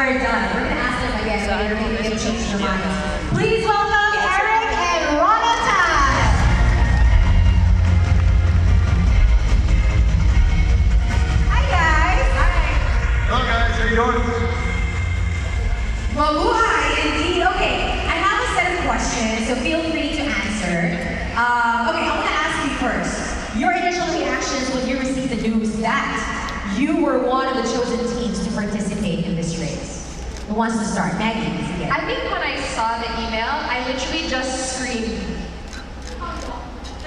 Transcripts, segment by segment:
are done. We're gonna ask them again. Maybe they'll change their minds. Please welcome Eric and Rona time. Hi guys. Hello guys, how you doing? Mabuhay, indeed. Okay, I have a set of questions, so feel free to answer. Okay, I want to ask you first. Your initial reactions when you received the news that you were one of the chosen teams to participate in this race. Who wants to start? Maggie, again. I think when I saw the email, I literally just screamed.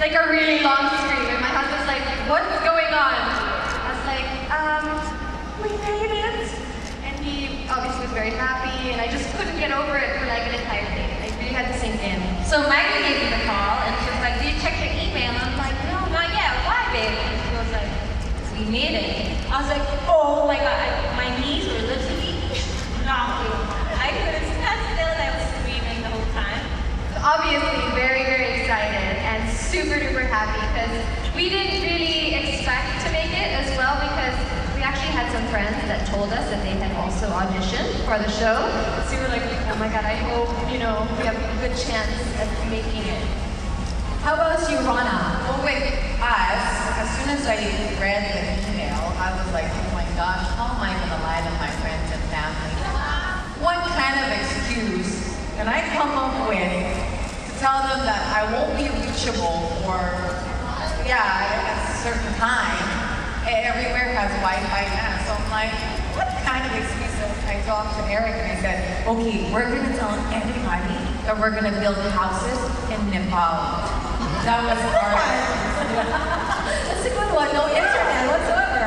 Like a really long scream, and my husband's like, "What's going on?" I was like, "We made it." And he obviously was very happy, and I just couldn't get over it for like an entire day. I really had to sink in. So Maggie gave me the call, and she was like, "Did you check your email?" And I'm like, "No, not yet. Why, babe?" And she was like, "We made it." I was like, "Oh my god," my knees were literally knocking. I couldn't stand still, and I was screaming the whole time. Obviously, very, very excited and super duper happy because we didn't really expect to make it as well because we actually had some friends that told us that they had also auditioned for the show. So we were like, "Oh my god, I hope, we have a good chance at making it." How about you, Rona? Well, with us, as soon as I read the email, I was like, oh my gosh, how am I going to lie to my friends and family? What kind of excuse can I come up with to tell them that I won't be reachable for, at a certain time? Everywhere has Wi-Fi now. So I'm like, what kind of excuse? I talked to Eric and I said, okay, we're going to tell everybody that we're going to build houses in Nepal. That was our... That's a good one. No internet whatsoever.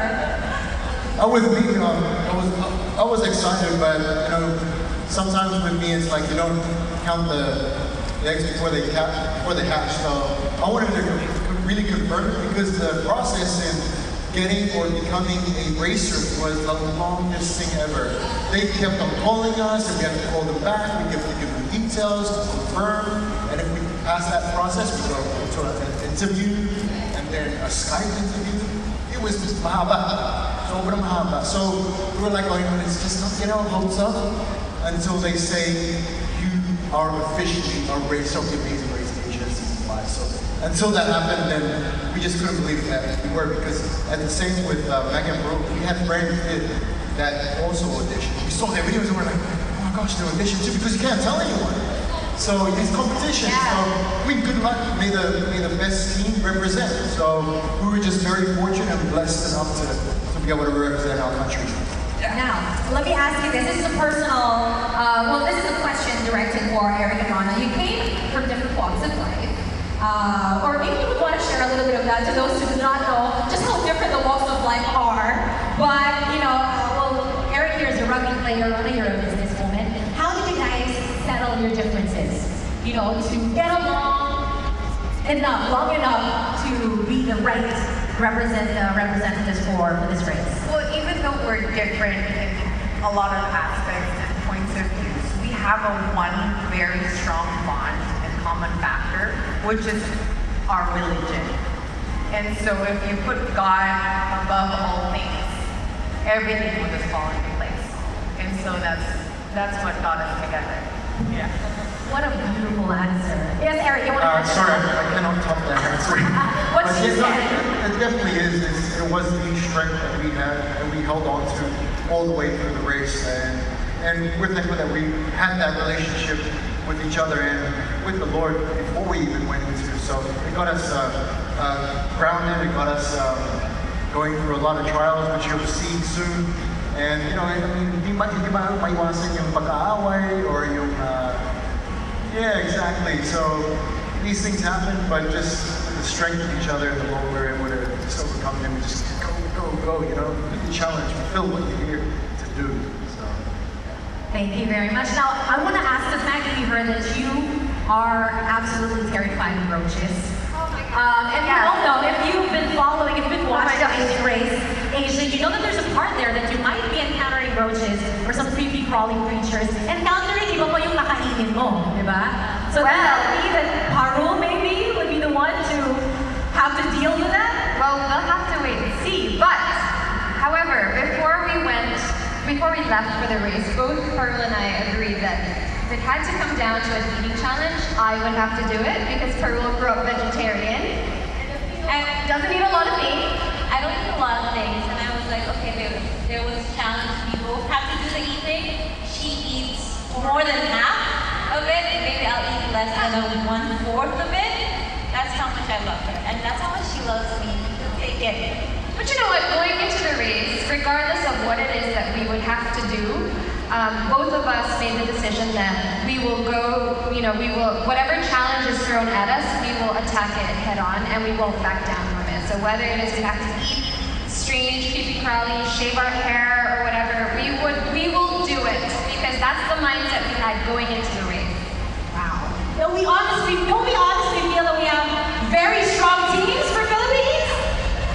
I was excited, but sometimes with me it's like you don't count the eggs before they hatch. So I wanted to really confirm it because the process in getting or becoming a racer was the longest thing ever. They kept on calling us, and we had to call them back. We kept to give them details, confirm, and if we pass that process, we go to an interview and then a Skype interview. It was just mahaba, sobrang mahaba. So we were like, let's just not get our hopes up until they say you are officially a race of the Amazing Race Asia Season 5. So until that happened, then we just couldn't believe that we were because at the same with Maggie and Parul, we had friends that also auditioned. We saw their videos and we're like, oh my gosh, they auditioned too because you can't tell anyone. So it's competition. So good luck. May the best team represent. So we were just very fortunate and blessed enough to be able to represent our country. Now, let me ask you this. This is a personal, this is a question directed for Eric and Rona. You came from different walks of life. Or maybe you would want to share a little bit of that to those who do not know just how different the walks of life are. But, Eric here is a rugby player, Rona, you're a businesswoman. How did you guys settle your differences? To get along long enough to be the right representatives for this race. Well, even though we're different in a lot of aspects and points of views, we have one very strong bond and common factor, which is our religion. And so if you put God above all things, everything will just fall into place. And so that's what got us together. Yeah. What a beautiful answer. Yes, Eric, you want to answer? Sorry, I cannot top that answer. What she said. It definitely is. It was the strength that we had and we held on to all the way through the race. And we're thankful that we had that relationship with each other and with the Lord before we even went into. So it got us grounded. It got us going through a lot of trials, which you'll see soon. And hindi maiwasan yung pag-aaway or yung yeah, exactly. So these things happen, but just with the strength of each other and the Lord, we're able to just overcome them and just go, meet the challenge, fulfill what you're here to do. So Thank you very much. Now, I want to ask the fact that we heard that you are absolutely terrified of roaches. And you all know, if you've been watching Amazing Race Asia, you know that there's a part there that you might be encountering roaches or some creepy crawling creatures. Encountering iba pa yung kakainin mo, di ba? So does that mean that Parul maybe would be the one to have to deal with that? Well, we'll have to wait and see. But, however, before we went, we before we left for the race, both Parul and I agreed that if it had to come down to an eating challenge, I would have to do it because Parul grew up vegetarian and doesn't eat a lot of meat. I don't eat a lot of things, and I was like, okay, there was a challenge. We both have to do the eating. She eats more than half of it, and maybe I'll eat less than a 1/4 of it. That's how much I love her, and that's how much she loves me. She'll take it. But you know what, going into the race, regardless of what it is that we would have to do, both of us made the decision that we will go, whatever challenge is thrown at us, we will attack it head on and we won't back down from it. So whether it is we have to eat strange, creepy crawly, shave our hair or whatever, we will do it because that's the mindset we had going into the race. Wow. Don't we honestly feel that we have very strong teams for Philippines?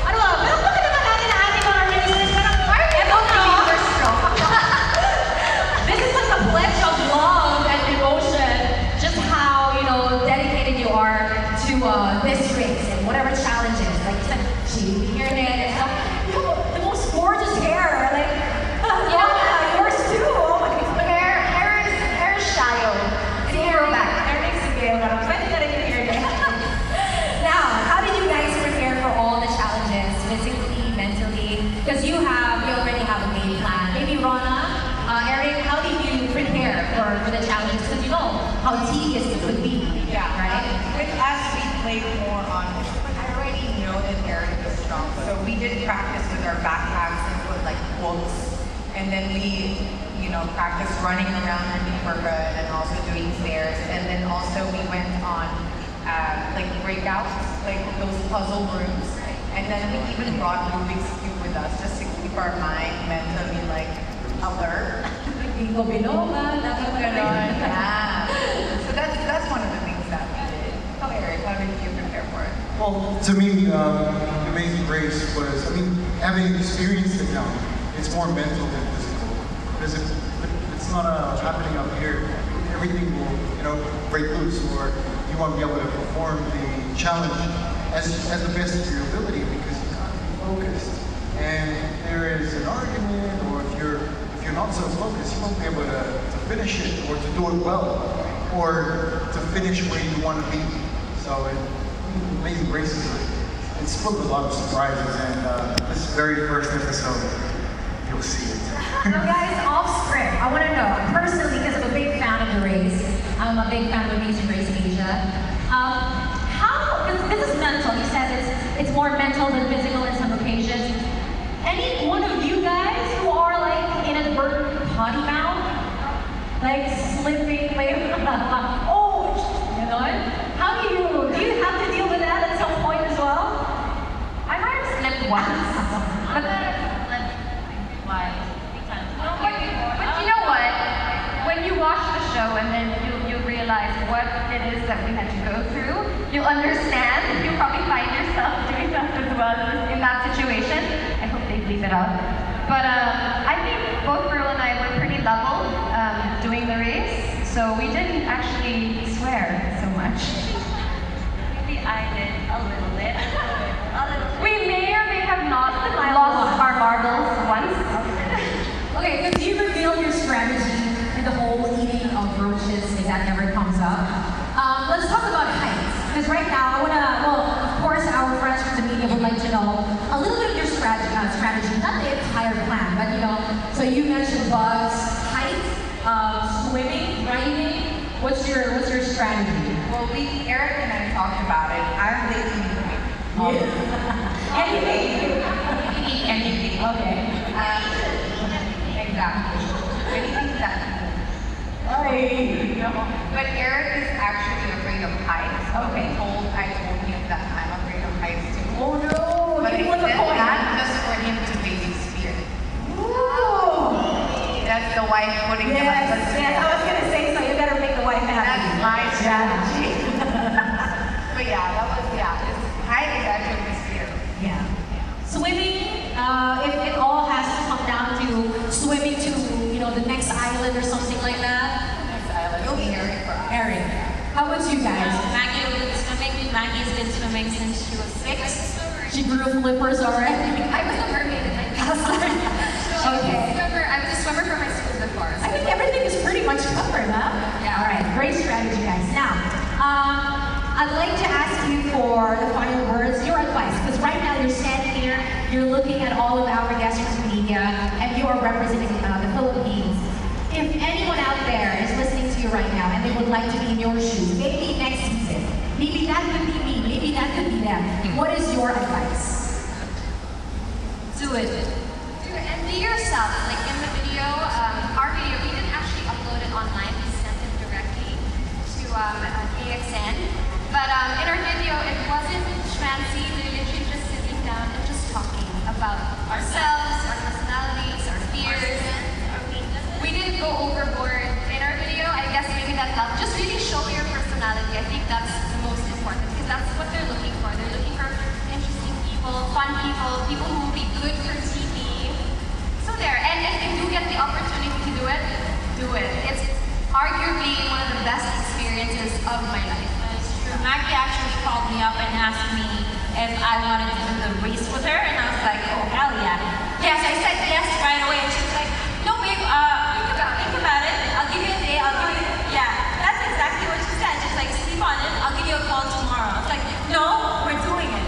I don't know, pero bakit naman natin na-ating on our races? We're strong. This is like a pledge of love and devotion, just how, dedicated you are to this race and whatever challenges. Like you said, shaving your head and stuff. The most gorgeous hair, like, yours too. Oh my God. Hair is shallow. It's throwback. Hair makes it gay. Pwede na rin yung hair niya. Now, how did you guys prepare for all the challenges, physically, mentally? Because you already have a game plan. Maybe Rona, Eric, how did you prepare for the challenges? Because you know how tedious it could be. Yeah, Right? With us, we played more on. I already know that Eric is strong, so we did practice with our backpacks and put like quotes, and then we, practice running around the neighborhood and also doing stairs, and then also we went on like breakouts, like those puzzle rooms, and then we even brought Rubik's cube with us just to keep our mind mentally like alert. Bingo biloba, dapat ganon. Yeah. So that's one of the things that we did. Oh, Eric, how did you prepare for it? Well, to me, Amazing Grace was, having experienced it now, it's more mental than physical. Because if it's not happening up here, everything will, break loose, or you won't be able to perform the challenge as the best of your ability because you can't be focused. And if there is an argument, or if you're not so focused, you won't be able to finish it, or to do it well, or to finish where you want to be. So Amazing Grace it's full of a lot of surprises, and this very first episode, you'll see it. So guys, off script, I want to know, personally, because I'm a big fan of the race, I'm a big fan of Amazing Race Asia, this is mental, you said it's more mental than physical in some occasions. Any one of you guys who are like inadvertent potty mouth? Like slipping, how do you have to deal with that at some point as well? I might have slipped once. But you know what? When you watch the show and then you realize what it is that we had to go through, you'll understand. You'll probably find yourself doing that as well in that situation. I hope they bleep it out. But I think both Parul and I were pretty level doing the race, so we didn't actually swear so much. Maybe I did a little bit. We may or may have not lost our marbles once. Okay, because you revealed your strategy in the whole eating of roaches if that ever comes up. Let's talk about heights. Because right now, of course, our friends from the media would like to know a little bit of your strategy, not the entire plan, but so you mentioned bugs, heights, swimming, riding. What's your strategy? Well, Eric and I talked about it. I'm the eating queen. Anything. Eat anything. Okay. Exactly. Anything that. But Eric is actually afraid of heights. Okay. I told him that I'm afraid of heights too. Oh no! But I You want the said point? that just for him to baby's fear. Ooh. That's the wife putting the husband's Yes, I was gonna say so. You better make the wife happy. That's my strategy. But height is actually his fear. Yeah. Swimming, if it all has to come down to swimming to, the next island or something like that. Next island. You'll be Eric for us. Eric, how about you guys? Maggie has been swimming. Maggie's been swimming since she was 6. She grew flippers already. I was a mermaid in my Okay. I was a swimmer go overboard in our video. I guess maybe that helped. Just really show your personality. I think that's the most important because that's what they're looking for. They're looking for interesting people, fun people, people who will be good for TV. So there. And if you do get the opportunity to do it, do it. It's arguably one of the best experiences of my life. That's true. Maggie actually called me up and asked me if I wanted to do the race with her, and I was like, oh, hell yeah. Yes, I said yes right away, and she was like, no, babe, think about it. I'll give you a day, yeah, that's exactly what she said. She's like, sleep on it, I'll give you a call tomorrow. I was like, no, we're doing it.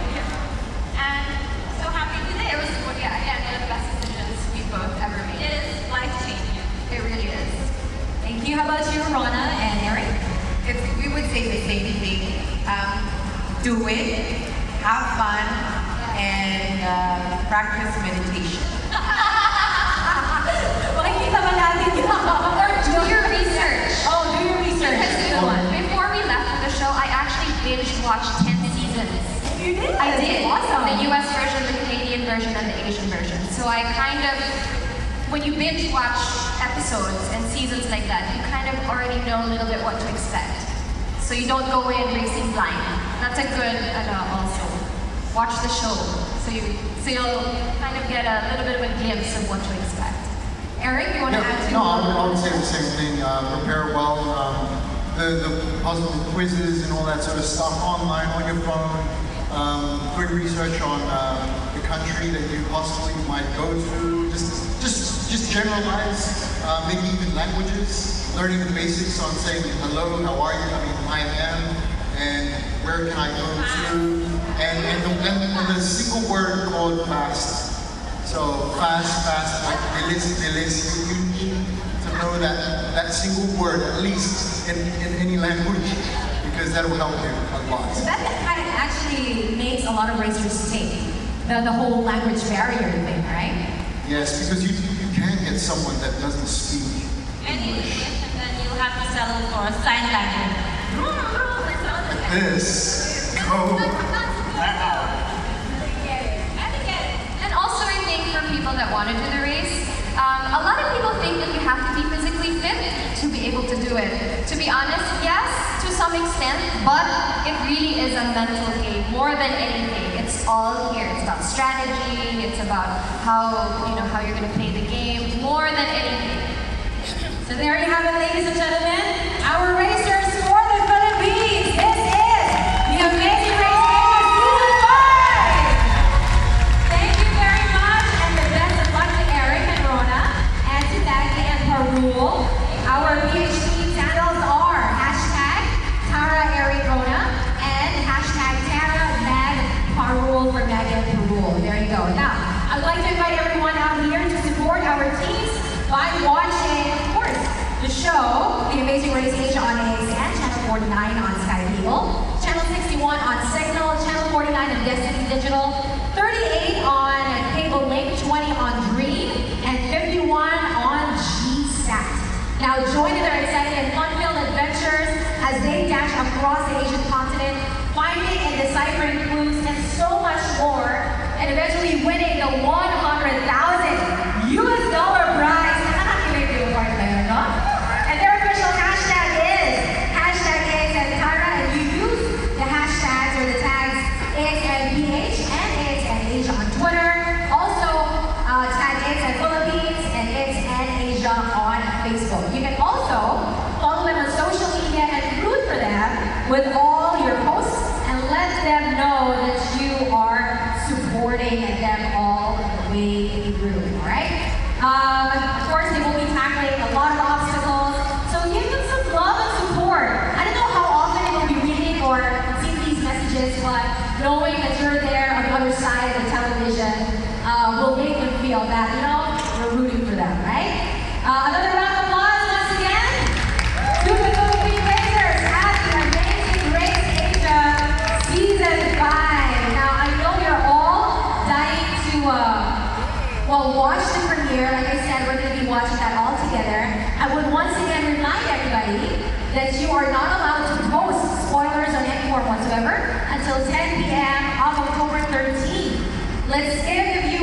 And so happy we did. It was, yeah, again, one of the best decisions we've both ever made. It is life-changing. It really is. Thank you. How about you, Rona and Eric? If we would say the same thing, do it, have fun, and practice meditation. Makikita ba natin yun? Or do your research. Oh, do your research. Because before we left for the show, I actually binge watched 10 seasons. You did? I did. Awesome. The US version, the Canadian version, and the Asian version. So I kind of, when you binge watch episodes and seasons like that, you kind of already know a little bit what to expect. So you don't go in racing blind. That's a good, also. Watch the show. So you'll kind of get a little bit of a glimpse of what to expect. Eric, you want to add to No, I would say the same thing. Prepare well. The puzzle quizzes and all that sort of stuff online on your phone. Quick research on the country that you possibly might go to. Just generalize. Maybe even languages. Learning the basics on saying hello, how are you? I mean, I am, and where can I go to? And the single word called fast. So fast, like bilis. You need to know that single word at least in any language, because that will help you a lot. So that kind of actually makes a lot of racers take the whole language barrier thing, right? Yes, because you can get someone that doesn't speak English. And then you'll have to settle for a sign language. This, go, now. And also, I think for people that want to do the race, a lot of people think that you have to be physically fit to be able to do it. To be honest, yes, to some extent, but it really is a mental game more than anything. It's all here. It's about strategy. It's about how you're going to play the game more than anything. So there you have it, ladies and gentlemen. Our racers for the Philippines. This is the Amazing Race Asia Season 5. Thank you very much, and the best of luck to Eric and Rona, and to Maggie and Parul. Our PhD channels are #TaraEricRona and #TaraMagParul for Maggie and Parul. There you go. Now, I'd like to invite everyone out here to support our teams by watching, of course, the show, The Amazing Race Asia on AXN, Channel 49 on Sky Cable, Channel 61 on Signal, Channel 49 on Destiny Digital, 38 on Cable Link, 20 on Dream, and 51 on GSAT. Now join in their exciting and fun-filled adventures as they dash across the Asian continent, finding and deciphering clues and so much more, and eventually winning the $100,000 prize. And their official hashtag is #AXNTara, and you use the hashtags or the tags AXNPH and AXNAsia on Twitter. Also, tag AXN Philippines and AXNAsia on Facebook. You can also follow them on social media and root for them with all your posts and let them know that you are supporting them all the way through, alright? Of course, they will be tackling a lot of obstacles, so give them some love and support. I don't know how often you'll be reading or seeing these messages, but knowing that you're there on the other side of the television will make them feel that, we're rooting for them, right? Another round of applause once again to the Philippine Racers at the Amazing Race Asia Season 5. Now, I know you're all dying to watch the premiere. Like I said, we're going to be watching that all together. I would once again remind everybody that you are not allowed to post spoilers on any form whatsoever until 10 p.m. on October 13th. Let's give the viewers